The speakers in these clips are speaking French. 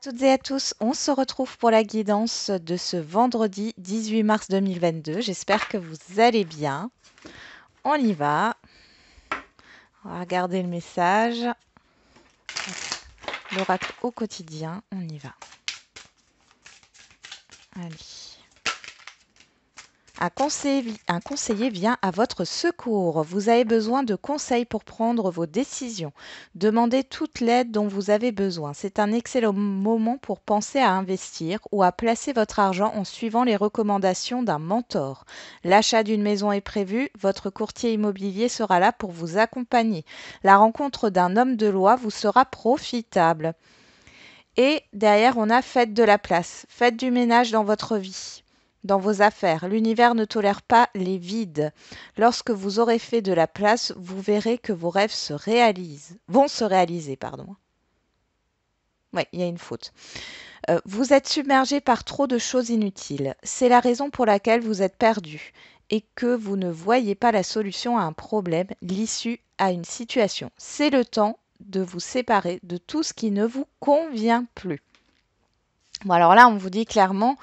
Toutes et à tous, on se retrouve pour la guidance de ce vendredi 18 mars 2022. J'espère que vous allez bien. On y va. On va regarder le message. L'oracle au quotidien. On y va. Allez. Un conseiller vient à votre secours. Vous avez besoin de conseils pour prendre vos décisions. Demandez toute l'aide dont vous avez besoin. C'est un excellent moment pour penser à investir ou à placer votre argent en suivant les recommandations d'un mentor. L'achat d'une maison est prévu. Votre courtier immobilier sera là pour vous accompagner. La rencontre d'un homme de loi vous sera profitable. Et derrière, on a faites de la place. Faites du ménage dans votre vie, dans vos affaires. L'univers ne tolère pas les vides. Lorsque vous aurez fait de la place, vous verrez que vos rêves vont se réaliser, pardon. Oui, il y a une faute. Vous êtes submergé par trop de choses inutiles. C'est la raison pour laquelle vous êtes perdu et que vous ne voyez pas la solution à un problème, l'issue à une situation. C'est le temps de vous séparer de tout ce qui ne vous convient plus. Bon, alors là, on vous dit clairement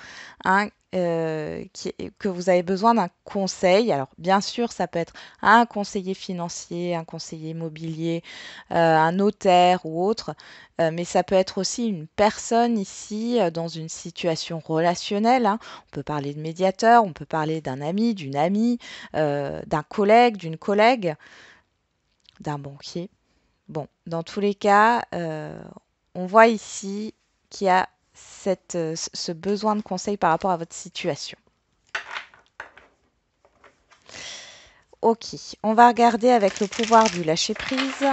hein, que vous avez besoin d'un conseil. Alors, bien sûr, ça peut être un conseiller financier, un conseiller immobilier, un notaire ou autre, mais ça peut être aussi une personne ici dans une situation relationnelle. Hein. On peut parler de médiateur, on peut parler d'un ami, d'une amie, d'un collègue, d'une collègue, d'un banquier. Bon, dans tous les cas, on voit ici qu'il y a ce besoin de conseil par rapport à votre situation. Ok, on va regarder avec le pouvoir du lâcher-prise.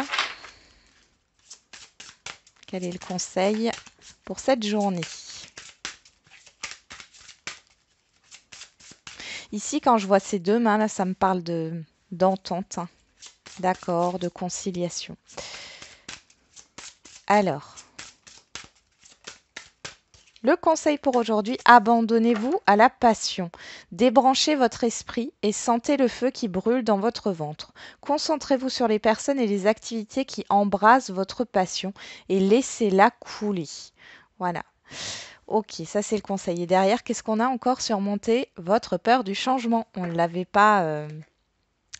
Quel est le conseil pour cette journée? Ici, quand je vois ces deux mains, là, ça me parle d'entente, hein, d'accord, de conciliation. Alors, le conseil pour aujourd'hui, abandonnez-vous à la passion. Débranchez votre esprit et sentez le feu qui brûle dans votre ventre. Concentrez-vous sur les personnes et les activités qui embrasent votre passion et laissez-la couler. Voilà. Ok, ça c'est le conseil. Et derrière, qu'est-ce qu'on a encore surmonté? Votre peur du changement. On ne l'avait pas...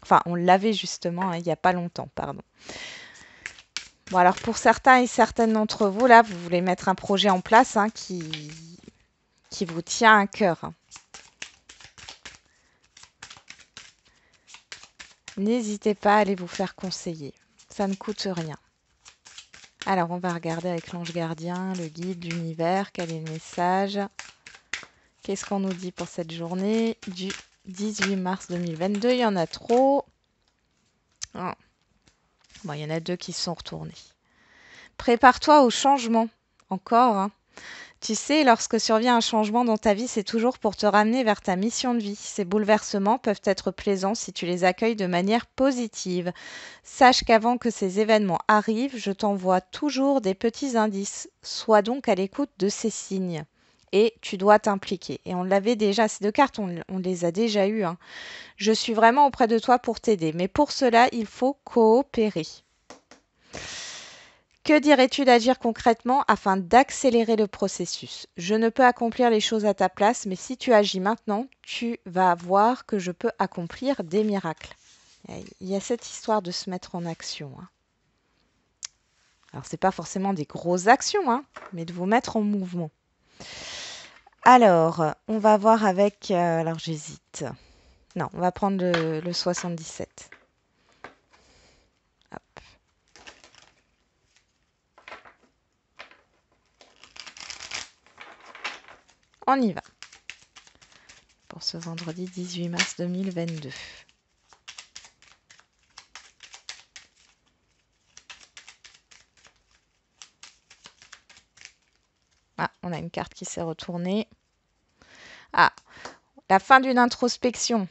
Enfin, on l'avait justement hein, il n'y a pas longtemps, pardon. Bon, alors pour certains et certaines d'entre vous, là, vous voulez mettre un projet en place hein, qui vous tient à cœur. N'hésitez pas à aller vous faire conseiller. Ça ne coûte rien. Alors, on va regarder avec l'ange gardien, le guide, l'univers, quel est le message. Qu'est-ce qu'on nous dit pour cette journée du 18 mars 2022? Il y en a trop. Oh. Bon, il y en a deux qui sont retournés. Prépare-toi au changement. Encore, hein. Tu sais, lorsque survient un changement dans ta vie, c'est toujours pour te ramener vers ta mission de vie. Ces bouleversements peuvent être plaisants si tu les accueilles de manière positive. Sache qu'avant que ces événements arrivent, je t'envoie toujours des petits indices. Sois donc à l'écoute de ces signes. Et tu dois t'impliquer. Et on l'avait déjà, ces deux cartes, on les a déjà eues. Hein. Je suis vraiment auprès de toi pour t'aider. Mais pour cela, il faut coopérer. Que dirais-tu d'agir concrètement afin d'accélérer le processus? Je ne peux accomplir les choses à ta place, mais si tu agis maintenant, tu vas voir que je peux accomplir des miracles. Il y a cette histoire de se mettre en action. Hein. Alors, ce n'est pas forcément des grosses actions, hein, mais de vous mettre en mouvement. Alors, on va voir avec... alors, j'hésite. Non, on va prendre le 77. Hop. On y va. Pour ce vendredi 18 mars 2022. Ah, on a une carte qui s'est retournée. Ah, la fin d'une introspection.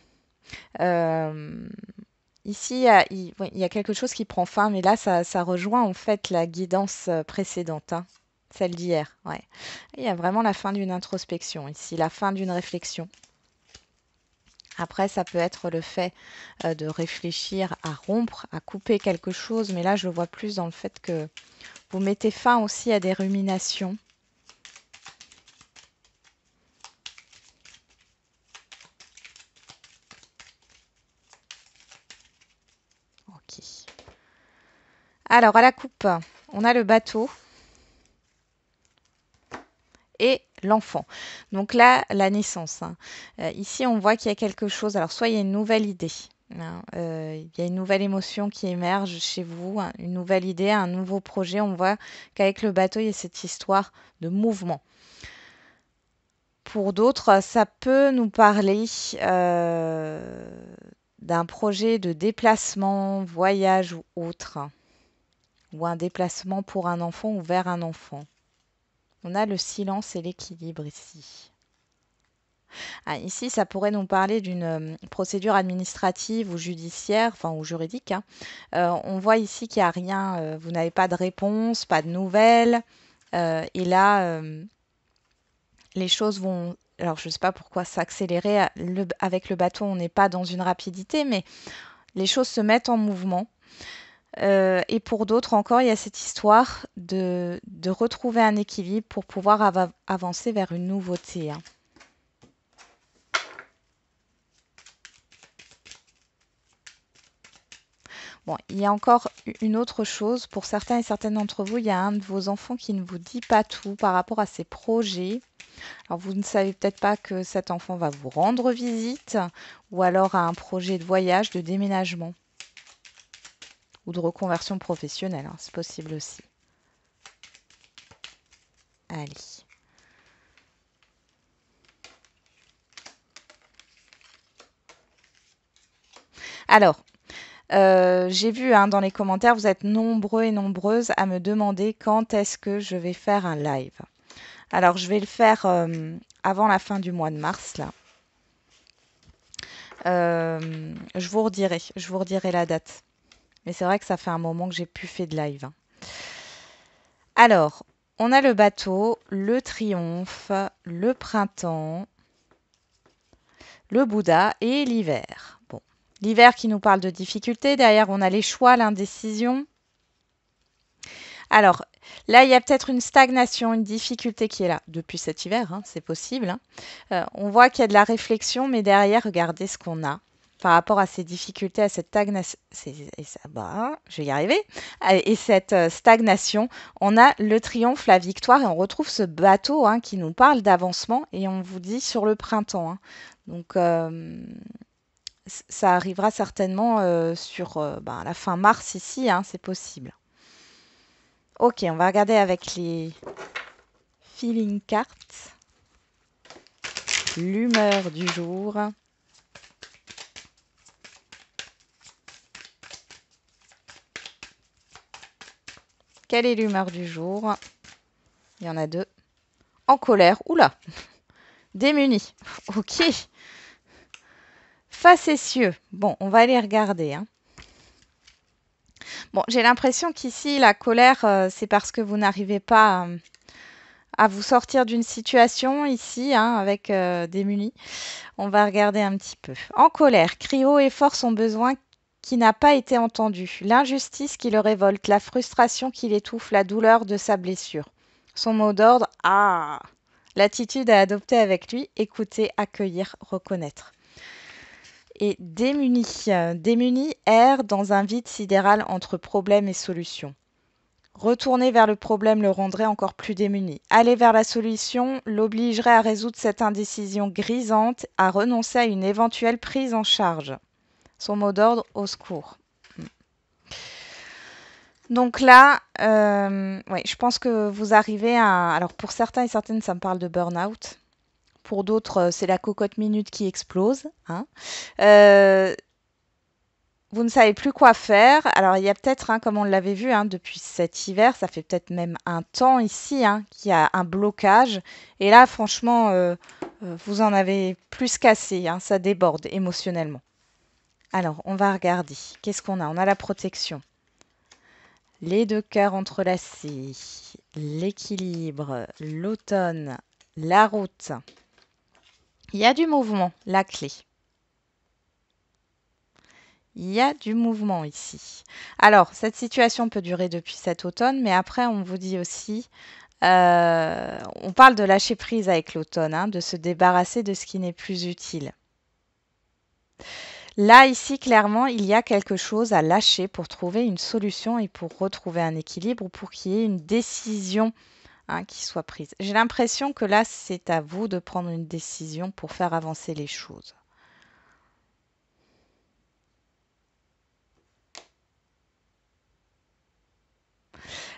Ici, il y a quelque chose qui prend fin, mais là, ça rejoint en fait la guidance précédente, hein, celle d'hier. Ouais. Il y a vraiment la fin d'une introspection ici, la fin d'une réflexion. Après, ça peut être le fait de réfléchir à rompre, à couper quelque chose, mais là, je le vois plus dans le fait que vous mettez fin aussi à des ruminations. Alors, à la coupe, on a le bateau et l'enfant. Donc là, la naissance. Ici, on voit qu'il y a quelque chose. Alors, soit il y a une nouvelle idée. Il y a une nouvelle émotion qui émerge chez vous, une nouvelle idée, un nouveau projet. On voit qu'avec le bateau, il y a cette histoire de mouvement. Pour d'autres, ça peut nous parler d'un projet de déplacement, voyage ou autre, ou un déplacement pour un enfant ou vers un enfant. On a le silence et l'équilibre ici. Ici, ça pourrait nous parler d'une procédure administrative ou judiciaire, enfin ou juridique. On voit ici qu'il n'y a rien, vous n'avez pas de réponse, pas de nouvelles. Et là, les choses vont, alors je ne sais pas pourquoi s'accélérer. Avec le bateau, on n'est pas dans une rapidité, mais les choses se mettent en mouvement. Et pour d'autres encore, il y a cette histoire de retrouver un équilibre pour pouvoir avancer vers une nouveauté. Bon, il y a encore une autre chose. Pour certains et certaines d'entre vous, il y a un de vos enfants qui ne vous dit pas tout par rapport à ses projets. Alors, vous ne savez peut-être pas que cet enfant va vous rendre visite ou alors a un projet de voyage, de déménagement ou de reconversion professionnelle. C'est possible aussi. Allez. Alors, j'ai vu dans les commentaires, vous êtes nombreux et nombreuses à me demander quand est-ce que je vais faire un live. Alors, je vais le faire avant la fin du mois de mars, là. Je vous redirai la date. Mais c'est vrai que ça fait un moment que j'ai plus fait de live. Alors, on a le bateau, le triomphe, le printemps, le Bouddha et l'hiver. Bon, l'hiver qui nous parle de difficultés. Derrière, on a les choix, l'indécision. Alors, là, il y a peut-être une stagnation, une difficulté qui est là depuis cet hiver, c'est possible. On voit qu'il y a de la réflexion, mais derrière, regardez ce qu'on a par rapport à ces difficultés, à cette stagnation. Je vais y arriver. Et cette stagnation, on a le triomphe, la victoire, et on retrouve ce bateau qui nous parle d'avancement, et on vous dit sur le printemps. Donc, ça arrivera certainement sur la fin mars ici, c'est possible. Ok, on va regarder avec les feeling cards. L'humeur du jour. Quelle est l'humeur du jour? Il y en a deux. En colère. Oula. Démuni. Ok. Facétieux. Bon, on va aller regarder. Bon, j'ai l'impression qu'ici, la colère, c'est parce que vous n'arrivez pas à vous sortir d'une situation ici, avec démuni. On va regarder un petit peu. En colère, crie haut et fort son besoin qui n'a pas été entendu, l'injustice qui le révolte, la frustration qui l'étouffe, la douleur de sa blessure. Son mot d'ordre, l'attitude à adopter avec lui, écouter, accueillir, reconnaître. Et démuni, démuni erre dans un vide sidéral entre problème et solution. Retourner vers le problème le rendrait encore plus démuni. Aller vers la solution l'obligerait à résoudre cette indécision grisante, à renoncer à une éventuelle prise en charge. Son mot d'ordre, au secours. Donc là, je pense que vous arrivez à... Alors pour certains et certaines, ça me parle de burn-out. Pour d'autres, c'est la cocotte minute qui explose. Vous ne savez plus quoi faire. Alors, il y a peut-être, comme on l'avait vu depuis cet hiver, ça fait peut-être même un temps ici qu'il y a un blocage. Et là, franchement, vous en avez plus qu'assez. Ça déborde émotionnellement. Alors, on va regarder. Qu'est-ce qu'on a? On a la protection. Les deux cœurs entrelacés. L'équilibre. L'automne. La route. Il y a du mouvement, la clé. Il y a du mouvement ici. Alors, cette situation peut durer depuis cet automne, mais après, on vous dit aussi, on parle de lâcher prise avec l'automne, de se débarrasser de ce qui n'est plus utile. Là, ici, clairement, il y a quelque chose à lâcher pour trouver une solution et pour retrouver un équilibre ou pour qu'il y ait une décision, hein, qui soit prise. J'ai l'impression que là, c'est à vous de prendre une décision pour faire avancer les choses.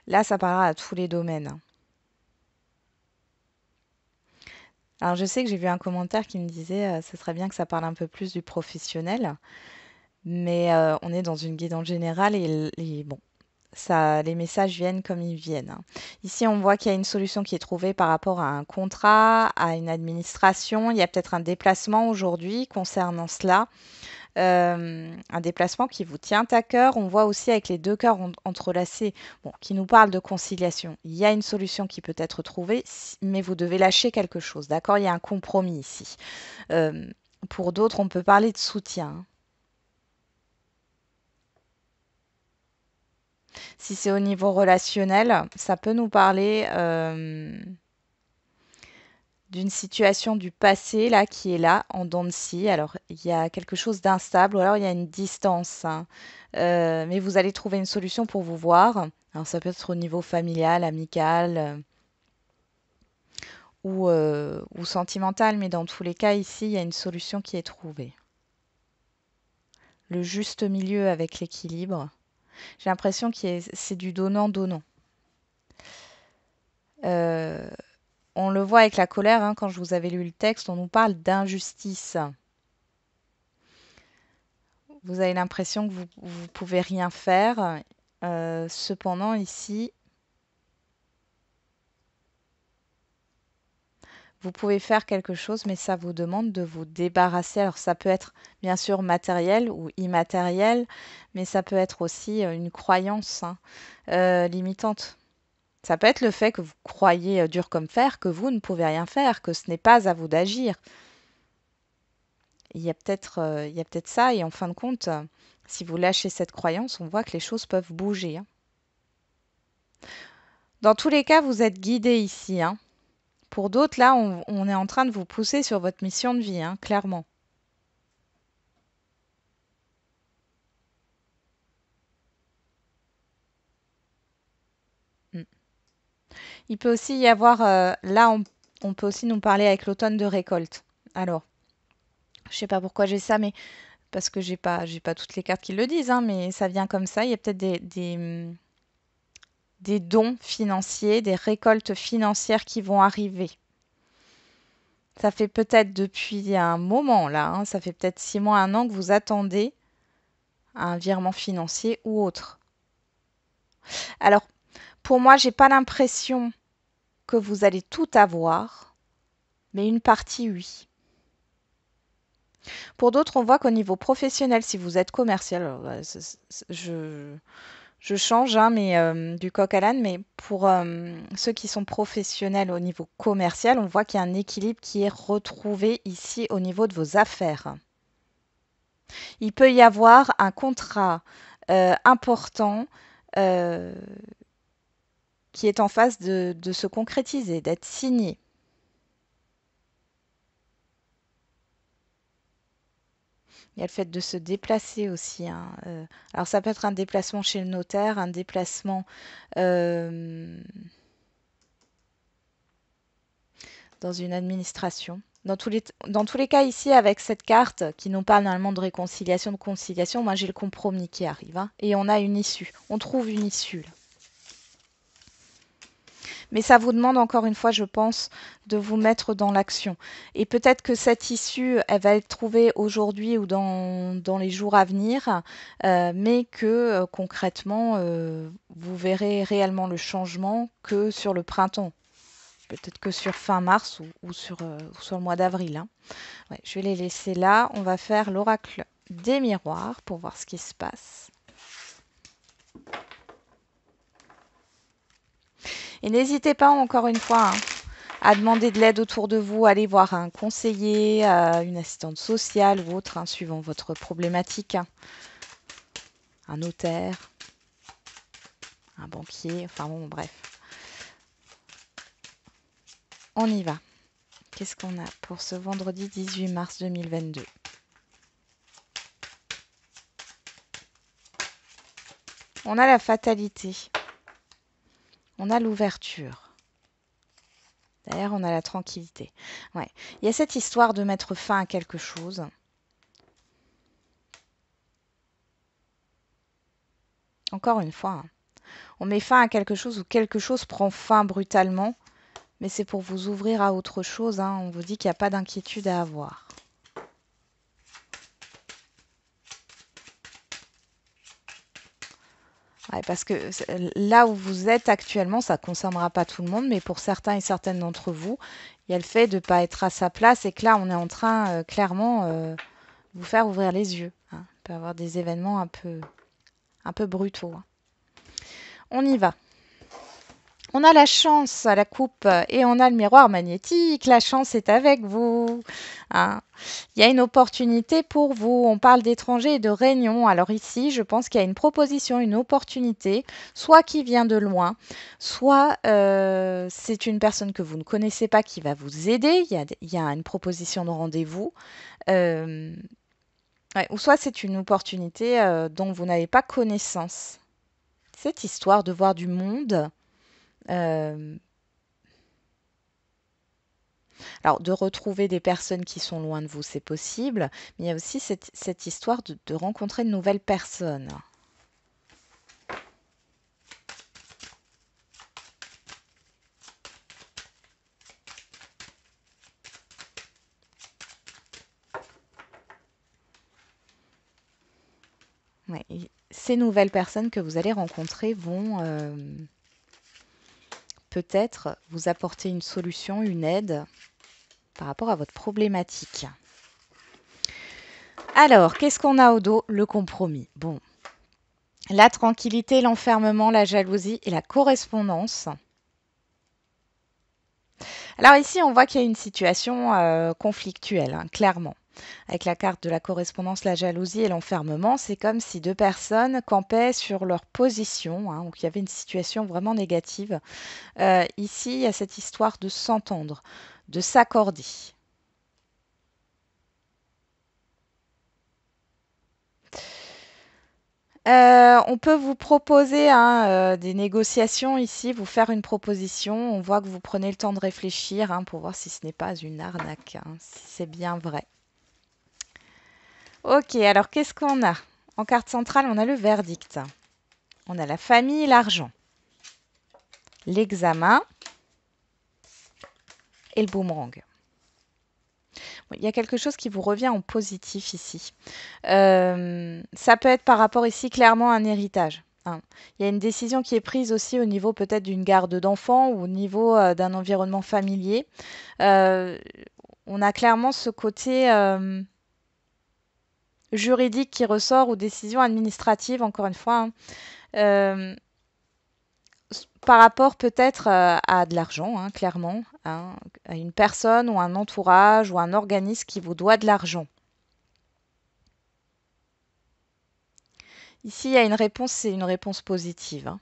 Là, ça parlera à tous les domaines, hein. Alors, je sais que j'ai vu un commentaire qui me disait, ce serait bien que ça parle un peu plus du professionnel, mais on est dans une guidance générale et bon, ça, les messages viennent comme ils viennent, hein. Ici, on voit qu'il y a une solution qui est trouvée par rapport à un contrat, à une administration. Il y a peut-être un déplacement aujourd'hui concernant cela. Un déplacement qui vous tient à cœur. On voit aussi avec les deux cœurs entrelacés, bon, qui nous parle de conciliation. Il y a une solution qui peut être trouvée, mais vous devez lâcher quelque chose. D'accord? Il y a un compromis ici. Euh, pour d'autres, on peut parler de soutien, hein. Si c'est au niveau relationnel, ça peut nous parler d'une situation du passé là qui est là en dents de scie. Alors il y a quelque chose d'instable ou alors il y a une distance, hein. Mais vous allez trouver une solution pour vous voir. Alors ça peut être au niveau familial, amical ou sentimental, mais dans tous les cas ici il y a une solution qui est trouvée. Le juste milieu avec l'équilibre. J'ai l'impression que c'est du donnant-donnant. Euh, on le voit avec la colère, hein, quand je vous avais lu le texte, on nous parle d'injustice. Vous avez l'impression que vous pouvez rien faire. Cependant, ici, vous pouvez faire quelque chose, mais ça vous demande de vous débarrasser. Alors, ça peut être bien sûr matériel ou immatériel, mais ça peut être aussi une croyance, hein, limitante. Ça peut être le fait que vous croyez dur comme fer, que vous ne pouvez rien faire, que ce n'est pas à vous d'agir. Il y a peut-être ça, et en fin de compte, si vous lâchez cette croyance, on voit que les choses peuvent bouger, hein. Dans tous les cas, vous êtes guidé ici, hein. Pour d'autres, là, on est en train de vous pousser sur votre mission de vie, hein, clairement. Mm. Il peut aussi y avoir, là, on peut aussi nous parler avec l'automne de récolte. Alors, je sais pas pourquoi j'ai ça, mais parce que j'ai pas toutes les cartes qui le disent, hein, mais ça vient comme ça. Il y a peut-être des dons financiers, des récoltes financières qui vont arriver. Ça fait peut-être depuis un moment là, hein, ça fait peut-être 6 mois, un an que vous attendez un virement financier ou autre. Alors, pour moi, j'ai pas l'impression que vous allez tout avoir, mais une partie, oui. Pour d'autres, on voit qu'au niveau professionnel, si vous êtes commercial, alors, je change, hein, mais du coq à l'âne, mais pour ceux qui sont professionnels au niveau commercial, on voit qu'il y a un équilibre qui est retrouvé ici au niveau de vos affaires. Il peut y avoir un contrat important euh, qui est en phase de se concrétiser, d'être signé. Il y a le fait de se déplacer aussi, hein. Alors ça peut être un déplacement chez le notaire, un déplacement euh, dans une administration. Dans tous les cas, ici, avec cette carte qui nous parle normalement de réconciliation, de conciliation, moi j'ai le compromis qui arrive, hein, et on a une issue. On trouve une issue là. Mais ça vous demande encore une fois, je pense, de vous mettre dans l'action. Et peut-être que cette issue, elle va être trouvée aujourd'hui ou dans les jours à venir, mais que concrètement, vous verrez réellement le changement que sur le printemps. Peut-être que sur fin mars ou sur le mois d'avril, hein. Ouais, je vais les laisser là. On va faire l'oracle des miroirs pour voir ce qui se passe. Et n'hésitez pas encore une fois, hein, à demander de l'aide autour de vous, aller voir un conseiller, une assistante sociale ou autre, hein, suivant votre problématique, hein. Un notaire, un banquier, enfin bon, bref. On y va. Qu'est-ce qu'on a pour ce vendredi 18 mars 2022? On a la fatalité. On a l'ouverture. Derrière, on a la tranquillité. Ouais. Il y a cette histoire de mettre fin à quelque chose. Encore une fois, hein, on met fin à quelque chose ou quelque chose prend fin brutalement, mais c'est pour vous ouvrir à autre chose. Hein. On vous dit qu'il n'y a pas d'inquiétude à avoir. Ouais, parce que là où vous êtes actuellement, ça ne concernera pas tout le monde, mais pour certains et certaines d'entre vous, il y a le fait de ne pas être à sa place et que là, on est en train clairement de vous faire ouvrir les yeux. Hein. Il peut y avoir des événements un peu brutaux. Hein. On y va. On a la chance à la coupe et on a le miroir magnétique. La chance est avec vous. Hein. Il y a une opportunité pour vous. On parle d'étrangers et de réunions. Alors ici, je pense qu'il y a une proposition, une opportunité, soit qui vient de loin, soit c'est une personne que vous ne connaissez pas qui va vous aider. Il y a une proposition de rendez-vous. Ouais, ou soit c'est une opportunité dont vous n'avez pas connaissance. Cette histoire de voir du monde. euh, Alors, de retrouver des personnes qui sont loin de vous, c'est possible, mais il y a aussi cette histoire de rencontrer de nouvelles personnes. Ouais, ces nouvelles personnes que vous allez rencontrer vont peut-être vous apporter une solution, une aide par rapport à votre problématique. Alors, qu'est-ce qu'on a au dos? Le compromis. Bon, la tranquillité, l'enfermement, la jalousie et la correspondance. Alors ici, on voit qu'il y a une situation conflictuelle, hein, clairement. Avec la carte de la correspondance, la jalousie et l'enfermement, c'est comme si deux personnes campaient sur leur position, hein, donc il y avait une situation vraiment négative. Ici, il y a cette histoire de s'entendre, de s'accorder. On peut vous proposer hein, des négociations ici, vous faire une proposition. On voit que vous prenez le temps de réfléchir hein, pour voir si ce n'est pas une arnaque, hein, si c'est bien vrai. Ok, alors qu'est-ce qu'on a? En carte centrale, on a le verdict. On a la famille et l'argent. L'examen et le boomerang. Il y a quelque chose qui vous revient en positif ici. Ça peut être par rapport ici clairement à un héritage. Hein. Il y a une décision qui est prise aussi au niveau peut-être d'une garde d'enfants ou au niveau d'un environnement familier. On a clairement ce côté juridique qui ressort ou décision administrative, encore une fois. Hein. Euh, Par rapport peut-être à de l'argent, hein, clairement, hein, à une personne ou un entourage ou un organisme qui vous doit de l'argent. Ici, il y a une réponse, c'est une réponse positive. Hein.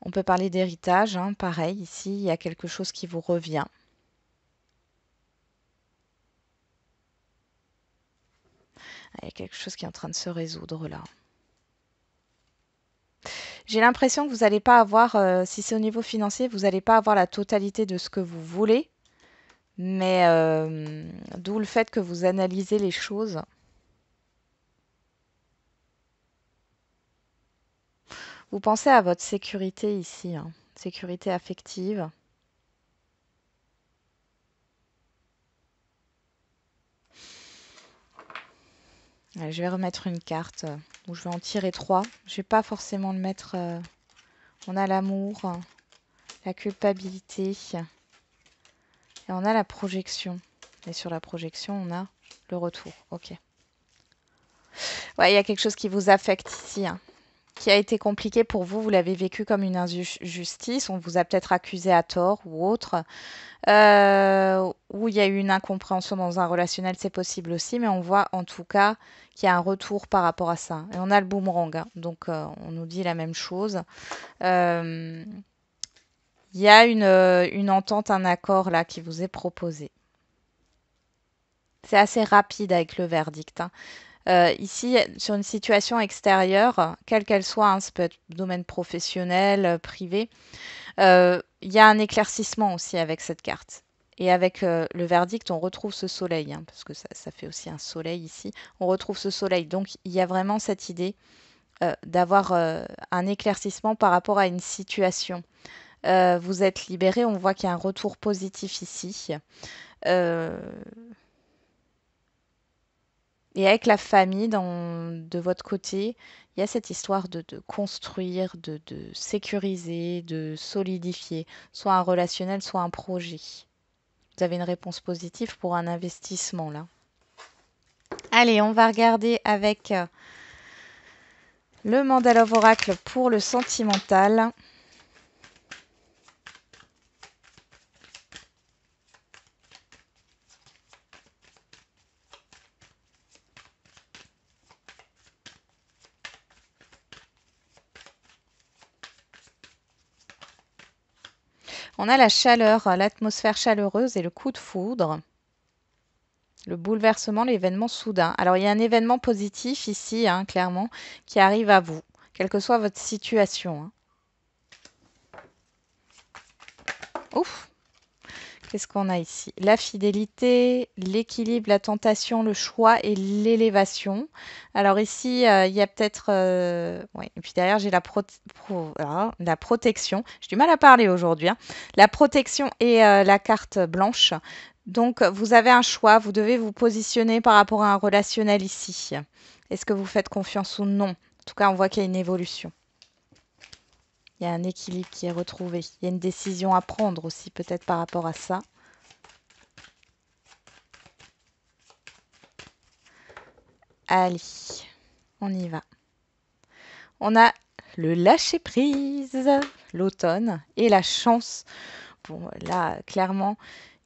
On peut parler d'héritage, hein, pareil, ici, il y a quelque chose qui vous revient. Il y a quelque chose qui est en train de se résoudre là. J'ai l'impression que vous n'allez pas avoir, si c'est au niveau financier, vous n'allez pas avoir la totalité de ce que vous voulez, mais d'où le fait que vous analysez les choses. Vous pensez à votre sécurité ici, hein, sécurité affective. Ouais, je vais remettre une carte où je vais en tirer trois. Je vais pas forcément le mettre. On a l'amour, la culpabilité et on a la projection. Et sur la projection, on a le retour. Ok. Ouais, il y a quelque chose qui vous affecte ici, hein, qui a été compliqué pour vous. Vous l'avez vécu comme une injustice. On vous a peut-être accusé à tort ou autre. Où il y a eu une incompréhension dans un relationnel, c'est possible aussi, mais on voit en tout cas qu'il y a un retour par rapport à ça. Et on a le boomerang, hein, donc on nous dit la même chose. Euh, Il y a une entente, un accord là qui vous est proposé. C'est assez rapide avec le verdict. Hein. Ici, sur une situation extérieure, quelle qu'elle soit, hein, ça peut être domaine professionnel, privé, il y a un éclaircissement aussi avec cette carte. Et avec le verdict, on retrouve ce soleil, hein, parce que ça fait aussi un soleil ici. On retrouve ce soleil. Donc, il y a vraiment cette idée d'avoir un éclaircissement par rapport à une situation. Vous êtes libéré, on voit qu'il y a un retour positif ici. Euh, et avec la famille, de votre côté, il y a cette histoire de construire, de sécuriser, de solidifier, soit un relationnel, soit un projet. Vous avez une réponse positive pour un investissement là. Allez, on va regarder avec le Mandala of Oracle pour le sentimental. On a la chaleur, l'atmosphère chaleureuse et le coup de foudre. Le bouleversement, l'événement soudain. Alors, il y a un événement positif ici, hein, clairement, qui arrive à vous, quelle que soit votre situation. Hein. Ouf! Qu'est-ce qu'on a ici? La fidélité, l'équilibre, la tentation, le choix et l'élévation. Alors ici, il y a peut-être... ouais. Et puis derrière, j'ai la protection. J'ai du mal à parler aujourd'hui. Hein. La protection et la carte blanche. Donc, vous avez un choix. Vous devez vous positionner par rapport à un relationnel ici. Est-ce que vous faites confiance ou non? En tout cas, on voit qu'il y a une évolution. Il y a un équilibre qui est retrouvé. Il y a une décision à prendre aussi, peut-être par rapport à ça. Allez, on y va. On a le lâcher-prise, l'automne et la chance. Bon, là, clairement,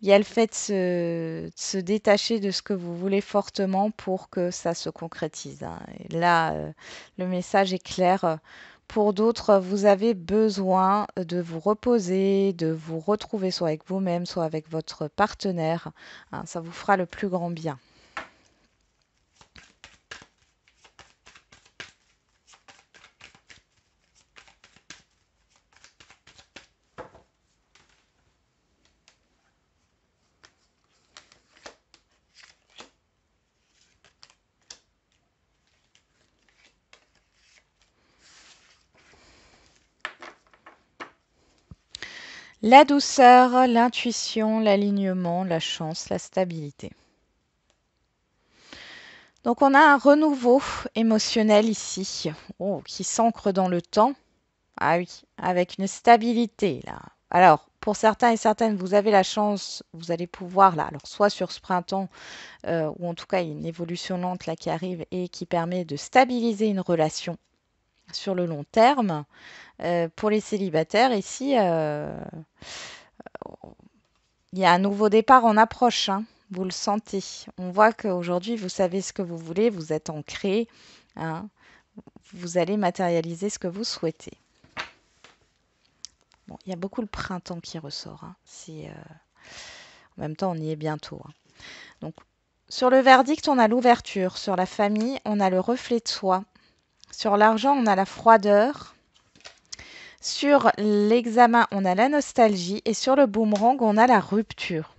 il y a le fait de se détacher de ce que vous voulez fortement pour que ça se concrétise. Hein. Et là, le message est clair. Pour d'autres, vous avez besoin de vous reposer, de vous retrouver soit avec vous-même, soit avec votre partenaire. Hein, ça vous fera le plus grand bien. La douceur, l'intuition, l'alignement, la chance, la stabilité. Donc on a un renouveau émotionnel ici, qui s'ancre dans le temps. Ah oui, avec une stabilité là. Alors, pour certains et certaines, vous avez la chance, vous allez pouvoir là, alors soit sur ce printemps, ou en tout cas une évolution lente là qui arrive et qui permet de stabiliser une relation sur le long terme. Pour les célibataires, ici, il y a un nouveau départ en approche, hein. Vous le sentez. On voit qu'aujourd'hui, vous savez ce que vous voulez, vous êtes ancré. Hein. Vous allez matérialiser ce que vous souhaitez. Bon, il y a beaucoup le printemps qui ressort. Hein. En même temps, on y est bientôt. Hein. Donc, sur le verdict, on a l'ouverture. Sur la famille, on a le reflet de soi. Sur l'argent, on a la froideur. Sur l'examen, on a la nostalgie. Et sur le boomerang, on a la rupture.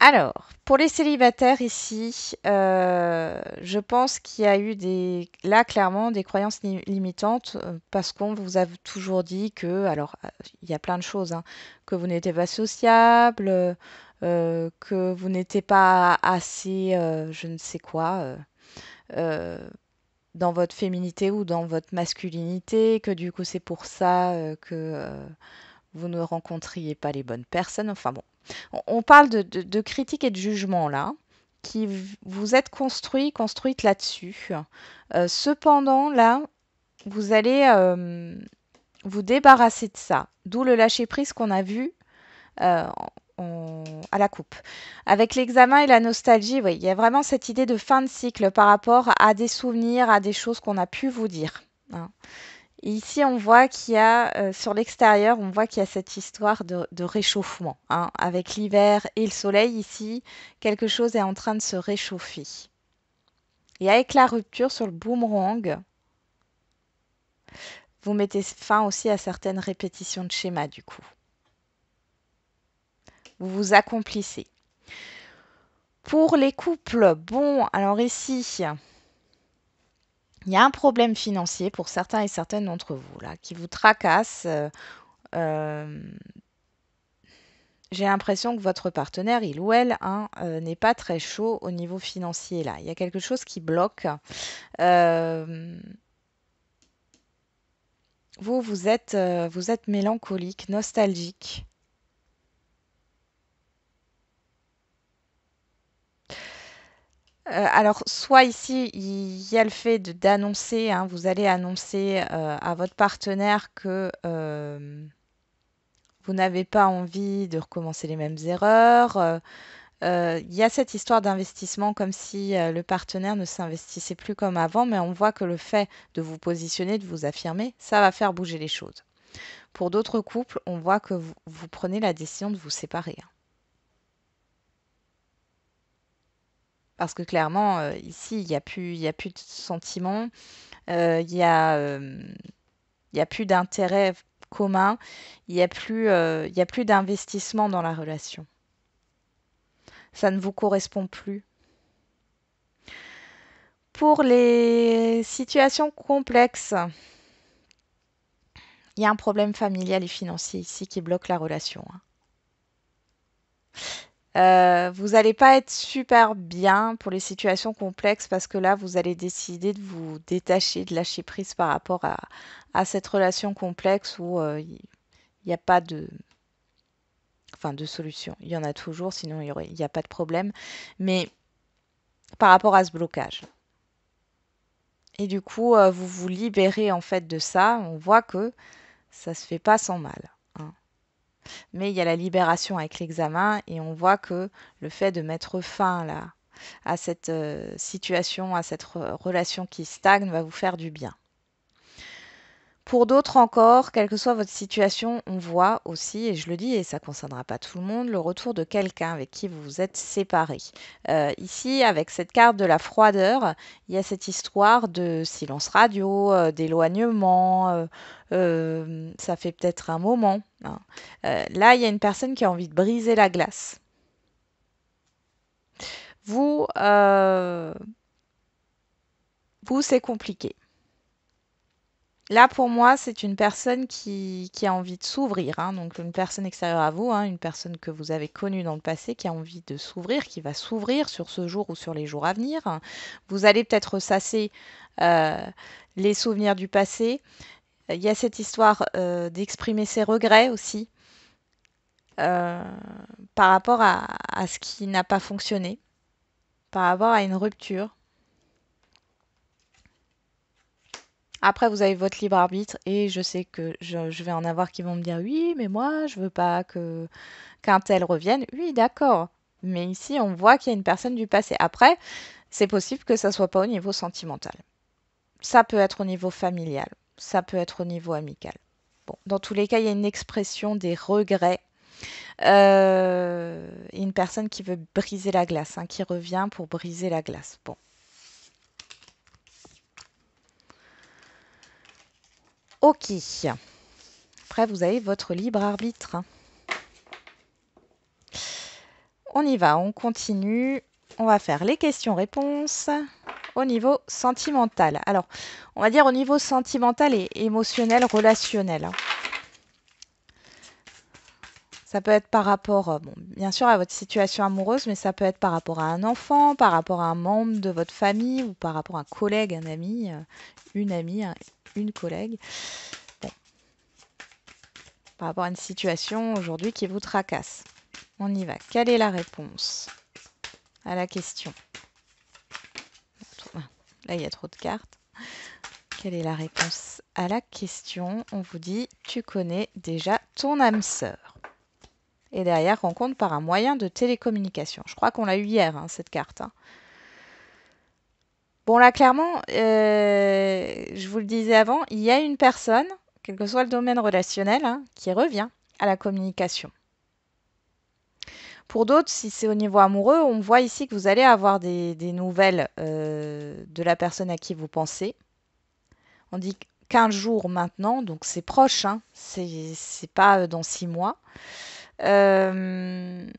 Alors, pour les célibataires ici, je pense qu'il y a eu là clairement des croyances limitantes parce qu'on vous a toujours dit que, alors il y a plein de choses, hein, que vous n'étiez pas sociable, que vous n'étiez pas assez, je ne sais quoi, euh, dans votre féminité ou dans votre masculinité, que du coup c'est pour ça que vous ne rencontriez pas les bonnes personnes. Enfin bon, on parle de critique et de jugement là, qui vous êtes construite là-dessus. Cependant, là, vous allez vous débarrasser de ça. D'où le lâcher-prise qu'on a vu euh, à la coupe. Avec l'examen et la nostalgie, oui, il y a vraiment cette idée de fin de cycle par rapport à des souvenirs, à des choses qu'on a pu vous dire. Hein. Ici, on voit qu'il y a, sur l'extérieur, on voit qu'il y a cette histoire de réchauffement, hein. Avec l'hiver et le soleil, ici, quelque chose est en train de se réchauffer. Et avec la rupture sur le boomerang, vous mettez fin aussi à certaines répétitions de schémas, du coup. Vous vous accomplissez. Pour les couples, bon, alors ici, il y a un problème financier pour certains et certaines d'entre vous, là, qui vous tracasse. Euh, J'ai l'impression que votre partenaire, il ou elle, hein, n'est pas très chaud au niveau financier, là. Il y a quelque chose qui bloque. Euh, vous êtes mélancolique, nostalgique. Alors, soit ici, il y a le fait d'annoncer, hein, vous allez annoncer à votre partenaire que vous n'avez pas envie de recommencer les mêmes erreurs. Il y a cette histoire d'investissement comme si le partenaire ne s'investissait plus comme avant, mais on voit que le fait de vous positionner, de vous affirmer, ça va faire bouger les choses. Pour d'autres couples, on voit que vous prenez la décision de vous séparer, hein. Parce que clairement, ici, il y a plus de sentiments, il y a plus d'intérêt commun, il y a plus d'investissement dans la relation. Ça ne vous correspond plus. Pour les situations complexes, il y a un problème familial et financier ici qui bloque la relation, hein. Vous n'allez pas être super bien pour les situations complexes parce que là, vous allez décider de vous détacher, de lâcher prise par rapport à cette relation complexe où il n'y a pas de, enfin, de solution. Il y en a toujours, sinon il n'y a pas de problème. Mais par rapport à ce blocage. Et du coup, vous vous libérez en fait de ça. On voit que ça se fait pas sans mal, hein. Mais il y a la libération avec l'examen et on voit que le fait de mettre fin là, à cette situation, à cette relation qui stagne, va vous faire du bien. Pour d'autres encore, quelle que soit votre situation, on voit aussi, et je le dis, et ça ne concernera pas tout le monde, le retour de quelqu'un avec qui vous vous êtes séparé. Ici, avec cette carte de la froideur, il y a cette histoire de silence radio, d'éloignement, ça fait peut-être un moment, hein. Là, il y a une personne qui a envie de briser la glace. Vous, vous c'est compliqué. Là, pour moi, c'est une personne qui a envie de s'ouvrir, hein, donc une personne extérieure à vous, hein, une personne que vous avez connue dans le passé, qui a envie de s'ouvrir, qui va s'ouvrir sur ce jour ou sur les jours à venir. Vous allez peut-être ressasser euh, les souvenirs du passé. Il y a cette histoire d'exprimer ses regrets aussi euh, par rapport à ce qui n'a pas fonctionné, par rapport à une rupture. Après, vous avez votre libre arbitre et je sais que je vais en avoir qui vont me dire oui, mais moi, je veux pas que qu'un tel revienne. Oui, d'accord. Mais ici, on voit qu'il y a une personne du passé. Après, c'est possible que ça soit pas au niveau sentimental. Ça peut être au niveau familial. Ça peut être au niveau amical. Bon, dans tous les cas, il y a une expression des regrets. Et une personne qui veut briser la glace, hein, qui revient pour briser la glace. Bon. Ok. Après, vous avez votre libre arbitre. On y va, on continue. On va faire les questions-réponses au niveau sentimental. Alors, on va dire au niveau sentimental et émotionnel, relationnel, hein. Ça peut être par rapport, bon, bien sûr, à votre situation amoureuse, mais ça peut être par rapport à un enfant, par rapport à un membre de votre famille ou par rapport à un collègue, un ami, une amie, une collègue. Bon, par rapport à une situation aujourd'hui qui vous tracasse. On y va. Quelle est la réponse à la question? Là, il y a trop de cartes. Quelle est la réponse à la question? On vous dit, tu connais déjà ton âme sœur. Et derrière, rencontre par un moyen de télécommunication. Je crois qu'on l'a eu hier, hein, cette carte, hein. Bon, là, clairement, je vous le disais avant, il y a une personne, quel que soit le domaine relationnel, hein, qui revient à la communication. Pour d'autres, si c'est au niveau amoureux, on voit ici que vous allez avoir des nouvelles de la personne à qui vous pensez. On dit 15 jours maintenant, donc c'est proche, hein, c'est pas dans 6 mois. Euh,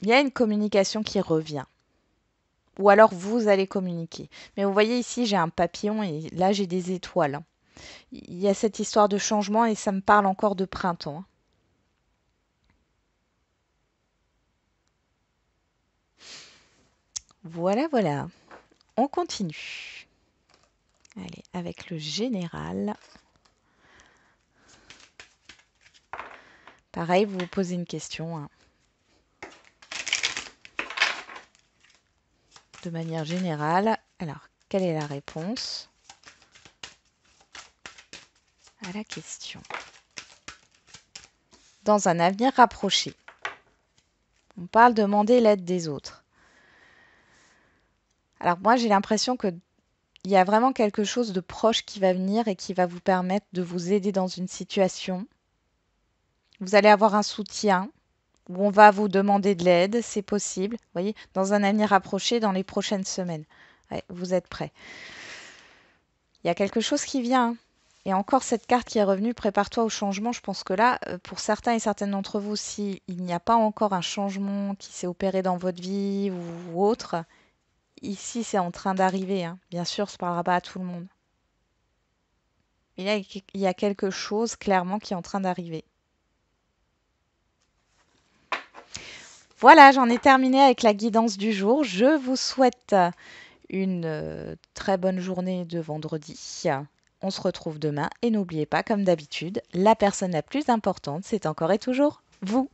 Il y a une communication qui revient. Ou alors vous allez communiquer. Mais vous voyez ici, j'ai un papillon et là j'ai des étoiles. Il y a cette histoire de changement et ça me parle encore de printemps. Voilà, voilà. On continue. Allez, avec le général. Pareil, vous vous posez une question, hein. De manière générale. Alors, quelle est la réponse à la question? Dans un avenir rapproché. On parle de demander l'aide des autres. Alors moi, j'ai l'impression que il y a vraiment quelque chose de proche qui va venir et qui va vous permettre de vous aider dans une situation. Vous allez avoir un soutien où on va vous demander de l'aide, c'est possible. Vous voyez, dans un avenir rapproché, dans les prochaines semaines. Ouais, vous êtes prêts. Il y a quelque chose qui vient, hein. Et encore cette carte qui est revenue, prépare-toi au changement. Je pense que là, pour certains et certaines d'entre vous, si il n'y a pas encore un changement qui s'est opéré dans votre vie ou autre, ici c'est en train d'arriver, hein. Bien sûr, ça ne parlera pas à tout le monde. Mais là, il y a quelque chose clairement qui est en train d'arriver. Voilà, j'en ai terminé avec la guidance du jour. Je vous souhaite une très bonne journée de vendredi. On se retrouve demain et n'oubliez pas, comme d'habitude, la personne la plus importante, c'est encore et toujours vous.